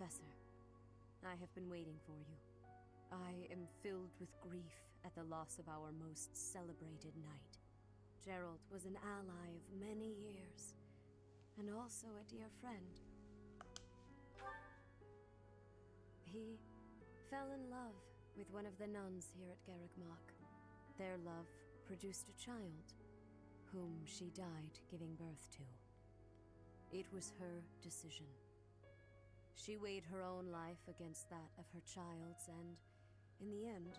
Professor, I have been waiting for you. I am filled with grief at the loss of our most celebrated knight. Gerald was an ally of many years, and also a dear friend. He fell in love with one of the nuns here at Garreg-Mach. Their love produced a child, whom she died giving birth to. It was her decision. She weighed her own life against that of her child's and, in the end,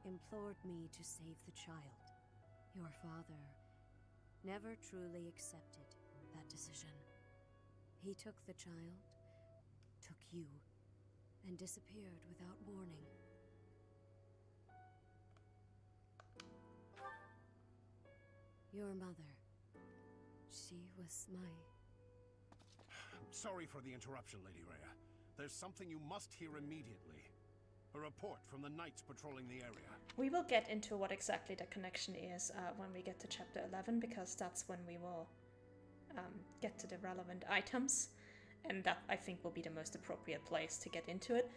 implored me to save the child. Your father never truly accepted that decision. He took the child, took you, and disappeared without warning. Your mother, she was my... Sorry for the interruption, Lady Rhea. There's something you must hear immediately. A report from the knights patrolling the area. We will get into what exactly the connection is when we get to chapter 11, because that's when we will get to the relevant items. And that, I think, will be the most appropriate place to get into it,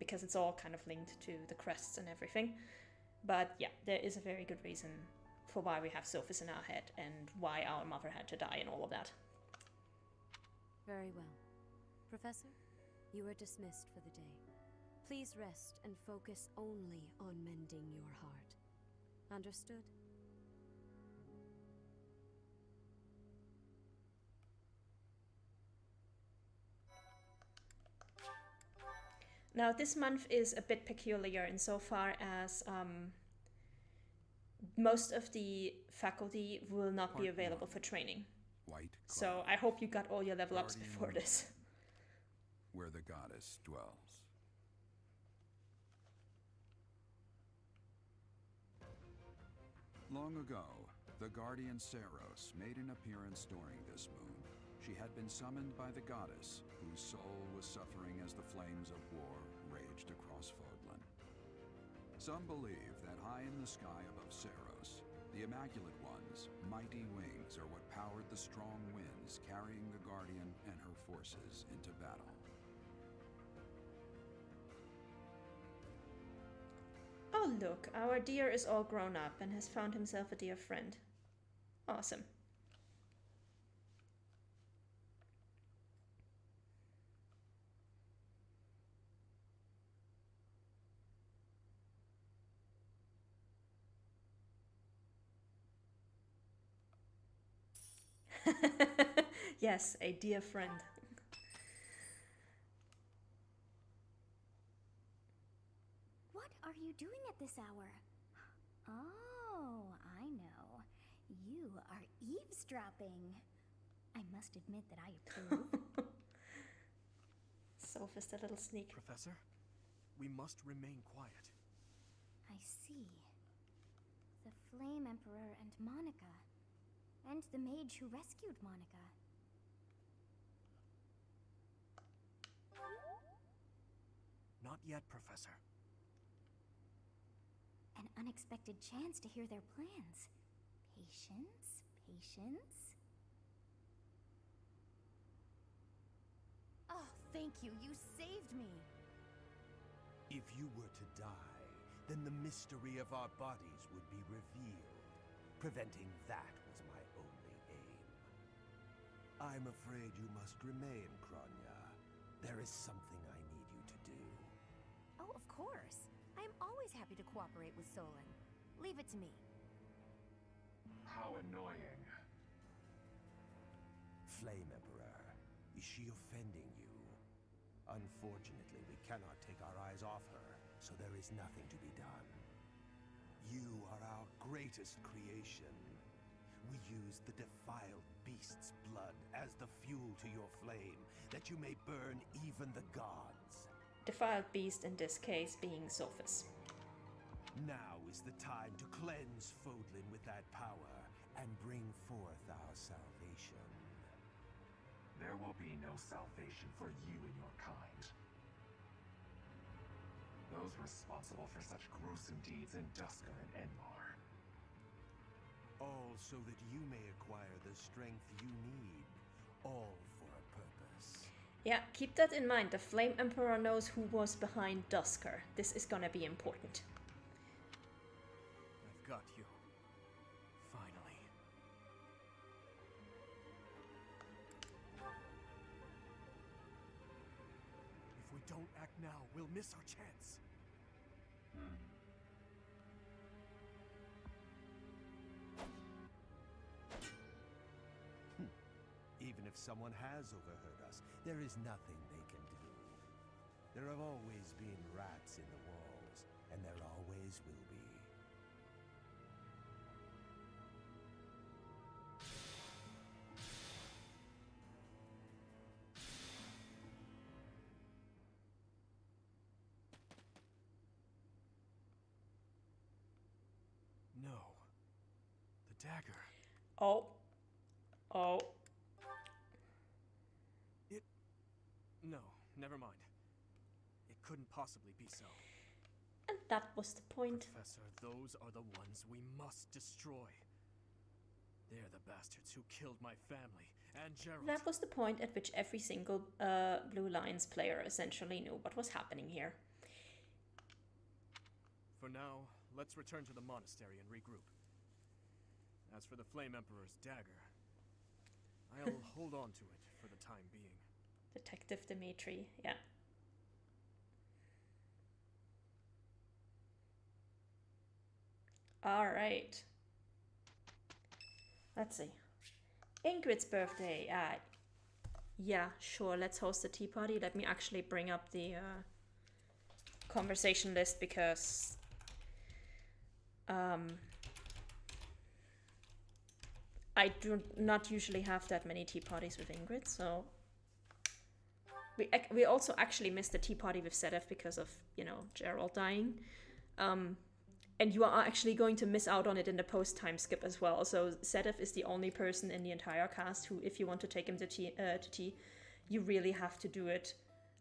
because it's all kind of linked to the crests and everything. But yeah, there is a very good reason for why we have Sophis in our head and why our mother had to die and all of that. Very well. Professor, you are dismissed for the day. Please rest and focus only on mending your heart. Understood? Now, this month is a bit peculiar insofar as most of the faculty will not be available for training. So I hope you got all your level ups before this. Where the goddess dwells. Long ago, the guardian Seros made an appearance during this moon. She had been summoned by the goddess, whose soul was suffering as the flames of war raged across Fodlan. Some believe that high in the sky above Seros, the Immaculate One's mighty wings are what powered the strong winds carrying the Guardian and her forces into battle. Oh look, our deer is all grown up and has found himself a dear friend. Awesome. Yes, a dear friend. What are you doing at this hour? Oh, I know. You are eavesdropping. I must admit that I approve. Sophis, the little sneak. Professor, we must remain quiet. I see. The Flame Emperor and Monica. And the mage who rescued Monica. Not yet, Professor. An unexpected chance to hear their plans. Patience, patience. Oh, thank you. You saved me. If you were to die, then the mystery of our bodies would be revealed. Preventing that was my only aim. I'm afraid you must remain, Kronya. There is something I need you to do. Oh, of course. I am always happy to cooperate with Solon. Leave it to me. How annoying. Flame Emperor, is she offending you? Unfortunately, we cannot take our eyes off her, so there is nothing to be done. You are our greatest creation. We use the defiled beast's blood as the fuel to your flame, that you may burn even the gods. Defiled beast in this case being Sophis. Now is the time to cleanse Fodlan with that power and bring forth our salvation. There will be no salvation for you and your kind. Those responsible for such gruesome deeds in Dusker and Enmar. All so that you may acquire the strength you need, all for a purpose. Yeah, keep that in mind. The Flame Emperor knows who was behind Dusker. This is gonna be important. I've got you. Finally. If we don't act now, we'll miss our chance. Even if someone has overheard us, there is nothing they can do. There have always been rats in the walls, and there always will be. No. The dagger. Oh. Oh. No, never mind. It couldn't possibly be so. And that was the point. Professor, those are the ones we must destroy. They're the bastards who killed my family and Gerald. That was the point at which every single Blue Lions player essentially knew what was happening here. For now, let's return to the monastery and regroup. As for the Flame Emperor's dagger, I'll hold on to it for the time being. Detective Dimitri, yeah. Alright. Let's see. Ingrid's birthday. Yeah, sure, let's host a tea party. Let me actually bring up the conversation list because I do not usually have that many tea parties with Ingrid, so we also actually missed the tea party with Sedef because of, you know, Gerald dying. And you are actually going to miss out on it in the post-time skip as well. So Sedef is the only person in the entire cast who, if you want to take him to tea, you really have to do it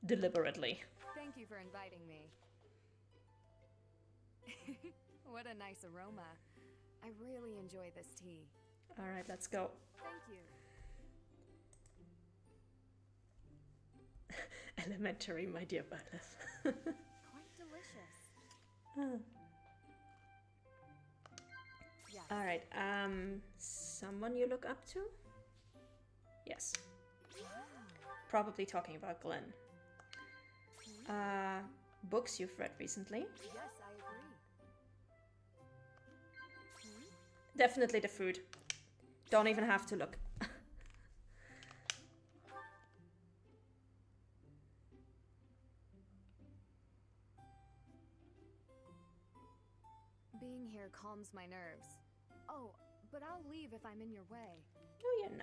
deliberately. Thank you for inviting me. What a nice aroma. I really enjoy this tea. All right, let's go. Thank you. Elementary, my dear Byleth. Quite delicious. Yes. All right, someone you look up to? Yes. Probably talking about Glenn. Books you've read recently? Yes, I agree. Definitely the food. Don't even have to look. Being here calms my nerves. Oh, but I'll leave if I'm in your way. No, you're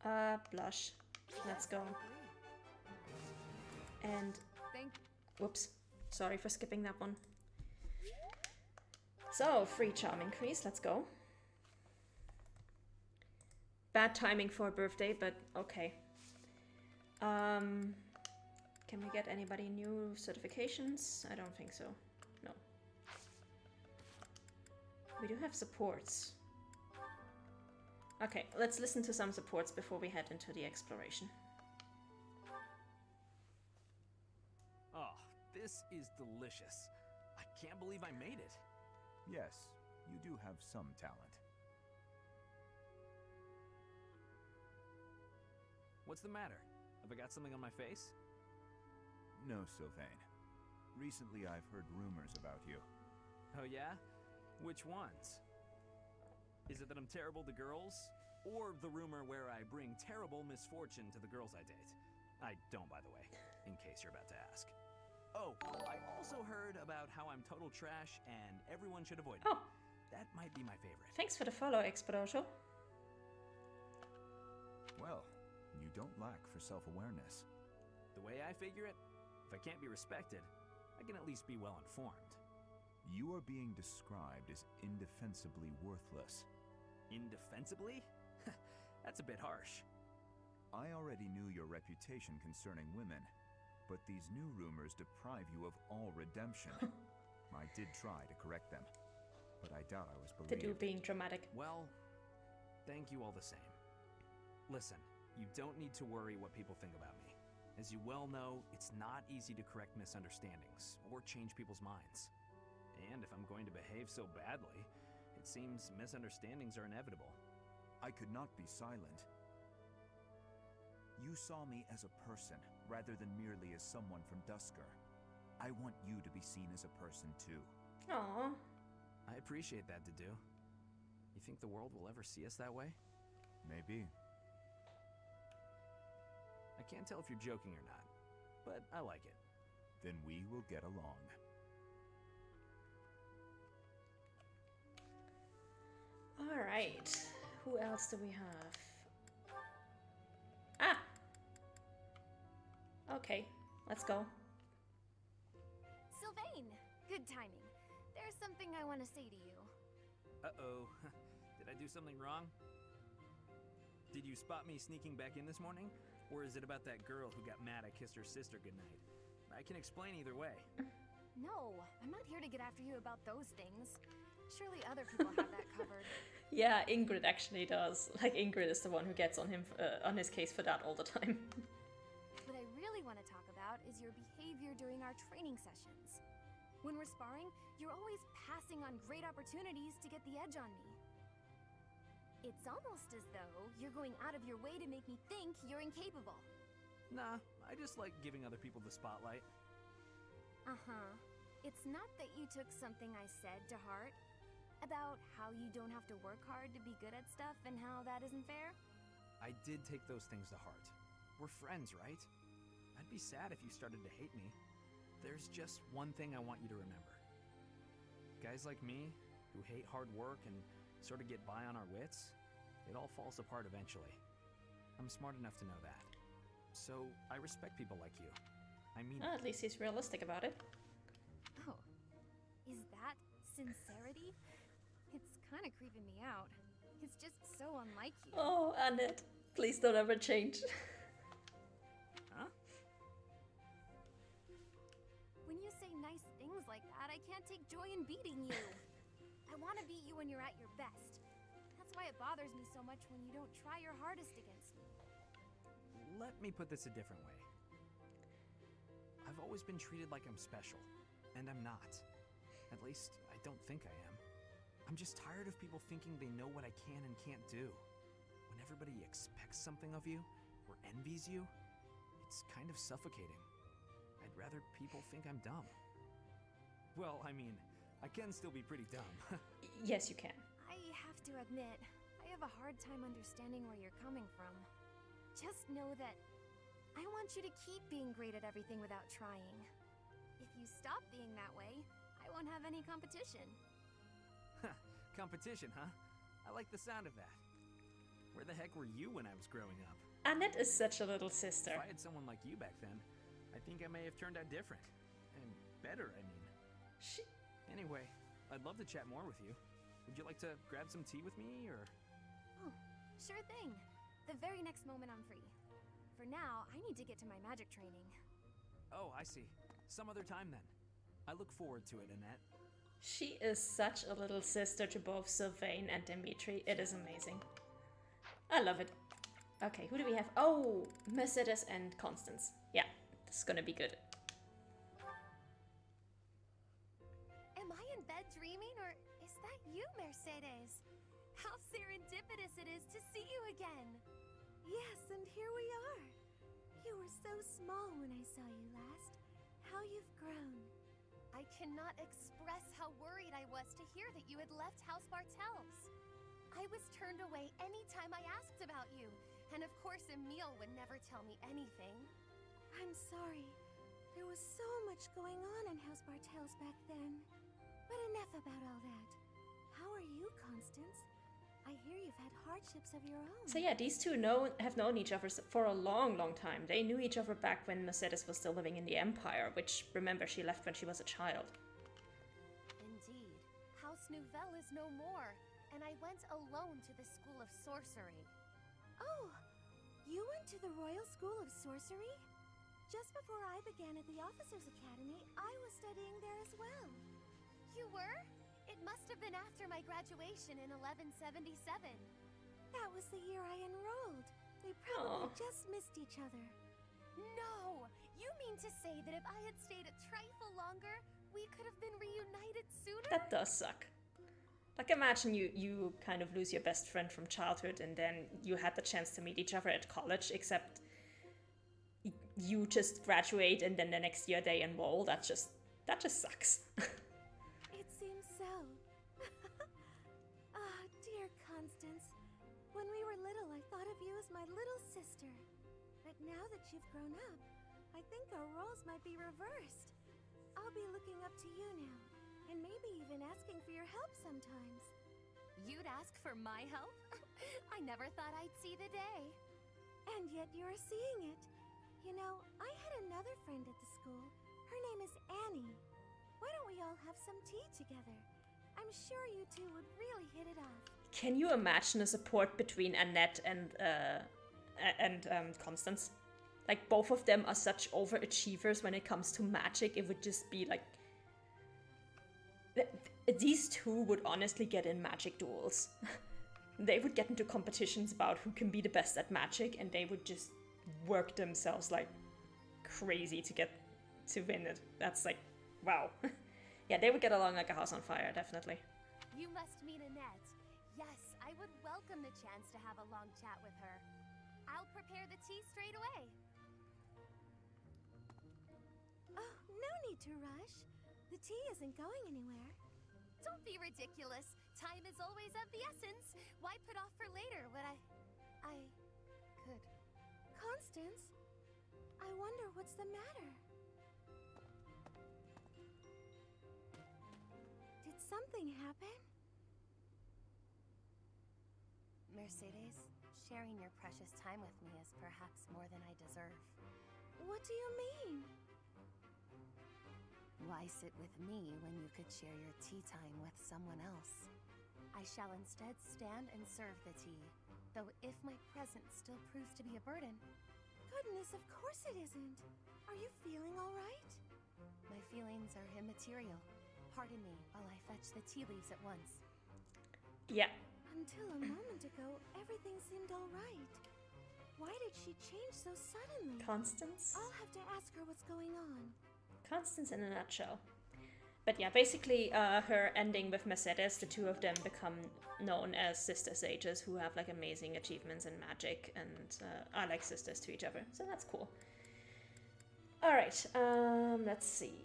not. Blush. Let's go. And... whoops. Sorry for skipping that one. So, free charm increase. Let's go. Bad timing for a birthday, but okay. Can we get anybody new certifications? I don't think so. No. We do have supports. Okay, let's listen to some supports before we head into the exploration. Oh, this is delicious. I can't believe I made it. Yes, you do have some talent. What's the matter? Have I got something on my face? No, Sylvain. Recently I've heard rumors about you. Oh yeah? Which ones? Is it that I'm terrible to girls? Or the rumor where I bring terrible misfortune to the girls I date? I don't, by the way, in case you're about to ask. Oh, I also heard about how I'm total trash and everyone should avoid me. Oh. That might be my favorite. Thanks for the follow, Expodoto. Well, you don't lack for self-awareness. The way I figure it, if I can't be respected, I can at least be well informed. You are being described as indefensibly worthless. Indefensibly? That's a bit harsh. I already knew your reputation concerning women, but these new rumors deprive you of all redemption. I did try to correct them, but I doubt I was believed. To do being dramatic. Well, thank you all the same. Listen, you don't need to worry what people think about me. As you well know, it's not easy to correct misunderstandings or change people's minds. And if I'm going to behave so badly, it seems misunderstandings are inevitable. I could not be silent. You saw me as a person, rather than merely as someone from Dusker. I want you to be seen as a person, too. Aww. I appreciate that, Dedu. You think the world will ever see us that way? Maybe. I can't tell if you're joking or not, but I like it. Then we will get along. Alright. Who else do we have? Ah! Okay, let's go. Sylvain! Good timing. There's something I want to say to you. Uh-oh. Did I do something wrong? Did you spot me sneaking back in this morning? Or is it about that girl who got mad I kissed her sister goodnight? I can explain either way. No, I'm not here to get after you about those things. Surely other people have that covered. Yeah, Ingrid actually does. Like, Ingrid is the one who gets on him, on his case for that all the time. What I really want to talk about is your behavior during our training sessions. When we're sparring, you're always passing on great opportunities to get the edge on me. It's almost as though you're going out of your way to make me think you're incapable. Nah, I just like giving other people the spotlight. Uh-huh. It's not that you took something I said to heart about how you don't have to work hard to be good at stuff and how that isn't fair? I did take those things to heart. We're friends, right? I'd be sad if you started to hate me. There's just one thing I want you to remember. Guys like me, who hate hard work and sort of get by on our wits, it all falls apart eventually. I'm smart enough to know that. So, I respect people like you. I mean... At least he's realistic about it. Oh, is that sincerity? It's kind of creeping me out. It's just so unlike you. Oh, Annette, please don't ever change. Huh? When you say nice things like that, I can't take joy in beating you. I want to beat you when you're at your best. That's why it bothers me so much when you don't try your hardest against me. Let me put this a different way. I've always been treated like I'm special, and I'm not. At least, I don't think I am. I'm just tired of people thinking they know what I can and can't do. When everybody expects something of you, or envies you, it's kind of suffocating. I'd rather people think I'm dumb. Well, I mean, I can still be pretty dumb. Yes, you can. I have to admit, I have a hard time understanding where you're coming from. Just know that I want you to keep being great at everything without trying. If you stop being that way, I won't have any competition. Competition, huh? I like the sound of that. Where the heck were you when I was growing up? Annette is such a little sister. If I had someone like you back then, I think I may have turned out different. And better, I mean. Anyway, I'd love to chat more with you. Would you like to grab some tea with me, or...? Oh, sure thing. The very next moment I'm free. For now, I need to get to my magic training. Oh, I see. Some other time then. I look forward to it, Annette. She is such a little sister to both Sylvain and Dimitri. It is amazing. I love it. Okay, who do we have? Oh, Mercedes and Constance. Yeah, this is gonna be good. Am I in bed dreaming, or is that you, Mercedes? How serendipitous it is to see you again. Yes, and here we are. You were so small when I saw you last. How you've grown. I cannot express how worried I was to hear that you had left House Bartels. I was turned away any time I asked about you, and of course Emile would never tell me anything. I'm sorry. There was so much going on in House Bartels back then. But enough about all that. How are you, Constance? I hear you've had hardships of your own. So yeah, these two have known each other for a long, long time. They knew each other back when Mercedes was still living in the Empire, which, remember, she left when she was a child. Indeed. House Nouvelle is no more, and I went alone to the School of Sorcery. Oh, you went to the Royal School of Sorcery? Just before I began at the Officers' Academy, I was studying there as well. You were? It must have been after my graduation in 1177. That was the year I enrolled. We probably just missed each other. No! You mean to say that if I had stayed a trifle longer, we could have been reunited sooner? That does suck. Like, imagine you kind of lose your best friend from childhood and then you had the chance to meet each other at college, except you just graduate and then the next year they enroll. That just sucks. It seems so. Ah, dear Constance. When we were little, I thought of you as my little sister. But now that you've grown up, I think our roles might be reversed. I'll be looking up to you now, and maybe even asking for your help sometimes. You'd ask for my help? I never thought I'd see the day. And yet you're seeing it. You know, I had another friend at the school. Her name is Annie. Why don't we all have some tea together? I'm sure you two would really hit it off. Can you imagine a support between Annette and Constance? Like, both of them are such overachievers when it comes to magic. It would just be like... These two would honestly get in magic duels. They would get into competitions about who can be the best at magic, and they would just work themselves like crazy to get to win it. That's like, wow. Yeah, they would get along like a house on fire, definitely. You must meet Annette. Yes, I would welcome the chance to have a long chat with her. I'll prepare the tea straight away. Oh, no need to rush. The tea isn't going anywhere. Don't be ridiculous. Time is always of the essence. Why put off for later what I could? Constance, I wonder what's the matter. Did something happen? Mercedes, sharing your precious time with me is perhaps more than I deserve. What do you mean? Why sit with me when you could share your tea time with someone else? I shall instead stand and serve the tea, though if my presence still proves to be a burden... Goodness, of course it isn't. Are you feeling all right? My feelings are immaterial. Pardon me while I fetch the tea leaves at once. Yeah. Until a moment ago, everything seemed all right. Why did she change so suddenly? Constance? I'll have to ask her what's going on. Constance in a nutshell. But yeah, basically her ending with Mercedes, the two of them become known as Sister Sages who have like amazing achievements in magic and are like sisters to each other. So that's cool. Alright, let's see.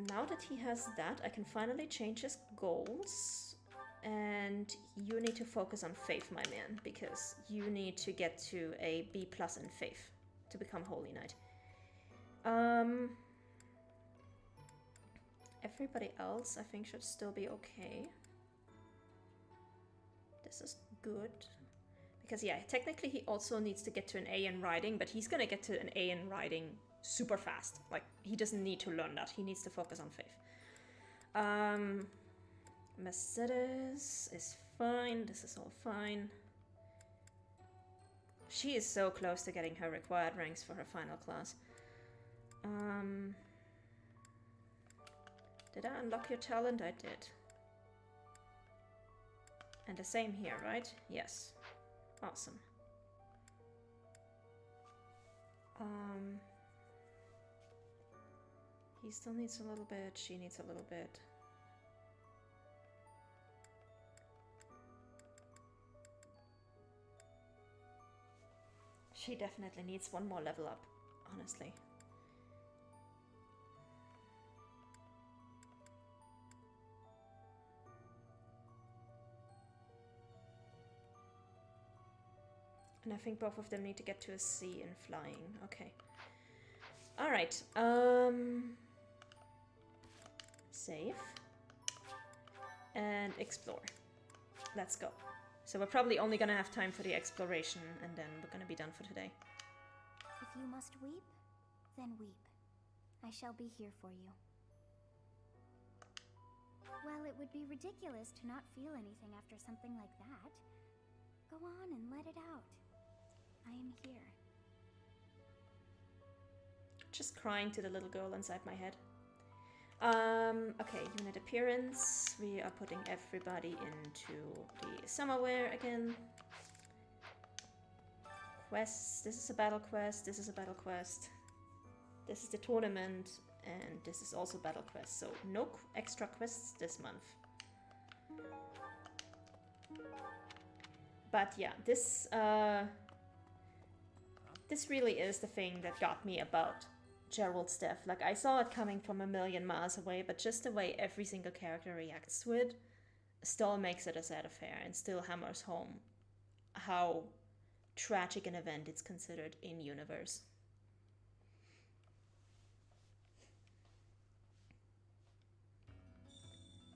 Now that he has that, I can finally change his goals. And you need to focus on faith, my man, because you need to get to a B+ in faith to become Holy Knight. Everybody else, I think, should still be okay. This is good. Because, yeah, technically he also needs to get to an A in writing, but he's gonna get to an A in writing super fast. Like, he doesn't need to learn that. He needs to focus on faith. Mercedes is fine. This is all fine. She is so close to getting her required ranks for her final class. Did I unlock your talent? I did. And the same here, right? Yes. Awesome. He still needs a little bit, she needs a little bit. She definitely needs one more level up, honestly. And I think both of them need to get to a C in flying. Okay. Alright. Save. And explore. Let's go. So we're probably only gonna have time for the exploration, and then we're gonna be done for today. If you must weep, then weep. I shall be here for you. Well, it would be ridiculous to not feel anything after something like that. Go on and let it out. I am here. Just crying to the little girl inside my head. Okay, unit appearance. We are putting everybody into the summer wear again. quests. This is a battle quest, this is a battle quest. This is the tournament, and this is also battle quest. So no extra quests this month. But yeah, this really is the thing that got me about Gerald's death. Like, I saw it coming from a million miles away, but just the way every single character reacts to it still makes it a sad affair and still hammers home how tragic an event it's considered in universe.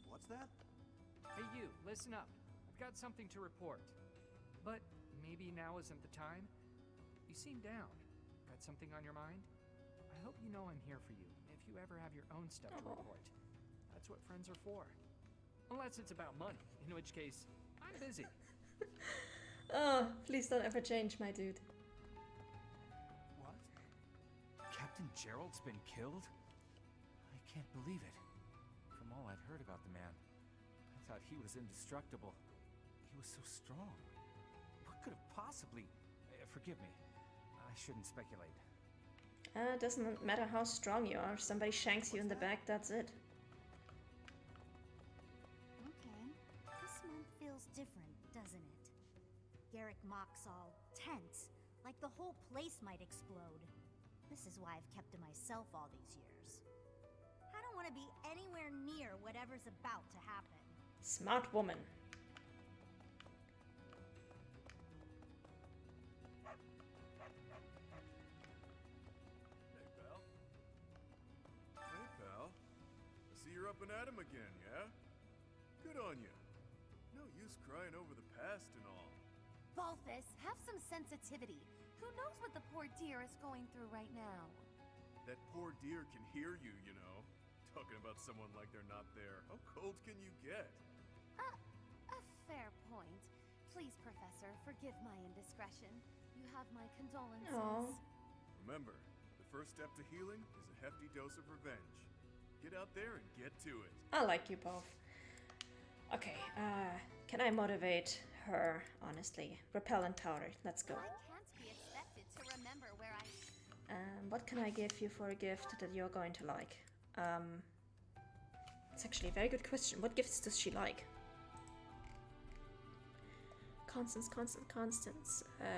What's that? Hey you, listen up. I've got something to report. But maybe now isn't the time? You seem down. Got something on your mind? I hope you know I'm here for you if you ever have your own stuff to report. That's what friends are for. Unless it's about money, in which case, I'm busy. Oh, please don't ever change, my dude. What? Captain Gerald's been killed? I can't believe it. From all I'd heard about the man, I thought he was indestructible. He was so strong. What could have possibly... forgive me. I shouldn't speculate. Doesn't matter how strong you are. If somebody shanks you in the back, that's it. Okay. This month feels different, doesn't it? Garrick Mock's all tense, like the whole place might explode. This is why I've kept to myself all these years. I don't want to be anywhere near whatever's about to happen. Smart woman. Up and at him again, yeah? Good on you. No use crying over the past and all. Balthus, have some sensitivity. Who knows what the poor dear is going through right now? That poor dear can hear you, you know. Talking about someone like they're not there. How cold can you get? A fair point. Please, Professor, forgive my indiscretion. You have my condolences. Aww. Remember, the first step to healing is a hefty dose of revenge. Get out there and get to it. I like you both. Okay, can I motivate her, honestly? Repellent powder, let's go. I can't be expected to remember where I... What can I give you for a gift that you're going to like? It's actually a very good question. What gifts does she like? Constance.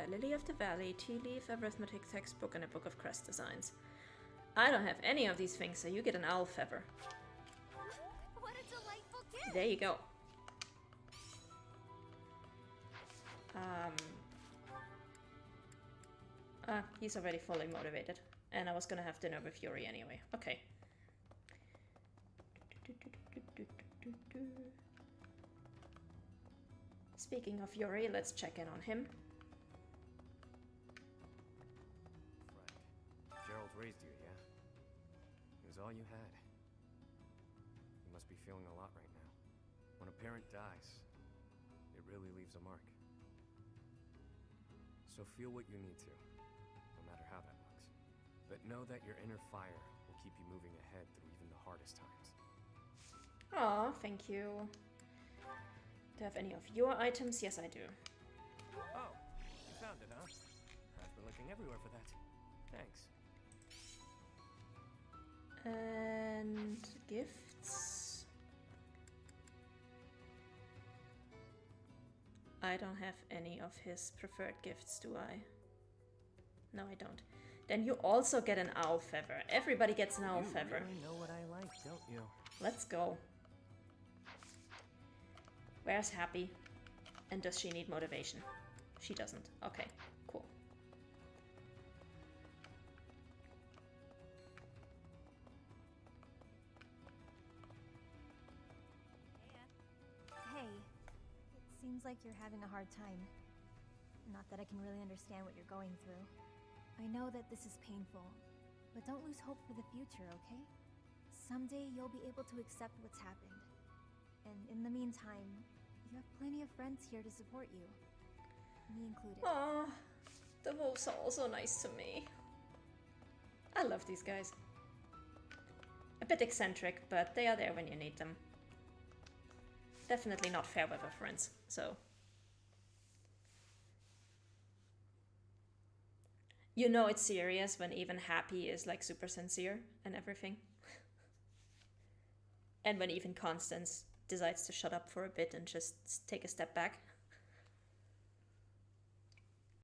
Lily of the Valley, tea leaf, arithmetic textbook, and a book of crest designs. I don't have any of these things, so you get an owl feather. What a delightful gift! There you go. He's already fully motivated. And I was gonna have dinner with Yuri anyway. Okay. Speaking of Yuri, let's check in on him. Frank, Gerald raised you, yeah? He was all you had. You must be feeling a lot right now. When a parent dies, it really leaves a mark. So feel what you need to, no matter how that looks. But know that your inner fire will keep you moving ahead through even the hardest times. Aw, thank you. Do I have any of your items? Yes, I do. Oh, you found it, huh? I've been looking everywhere for that. Thanks. And gifts. I don't have any of his preferred gifts, do I? No, I don't. Then you also get an owl feather. Everybody gets an owl feather. You really know what I like, don't you? Let's go. Where's Happy? And does she need motivation? She doesn't. Okay, cool. Hey, it seems like you're having a hard time. Not that I can really understand what you're going through. I know that this is painful, but don't lose hope for the future, okay? Someday you'll be able to accept what's happened. And in the meantime, you have plenty of friends here to support you. Me included. Aww, the wolves are also nice to me. I love these guys. A bit eccentric, but they are there when you need them. Definitely not fair weather friends, so... You know it's serious when even Happy is like super sincere and everything. And when even Constance decides to shut up for a bit and just take a step back.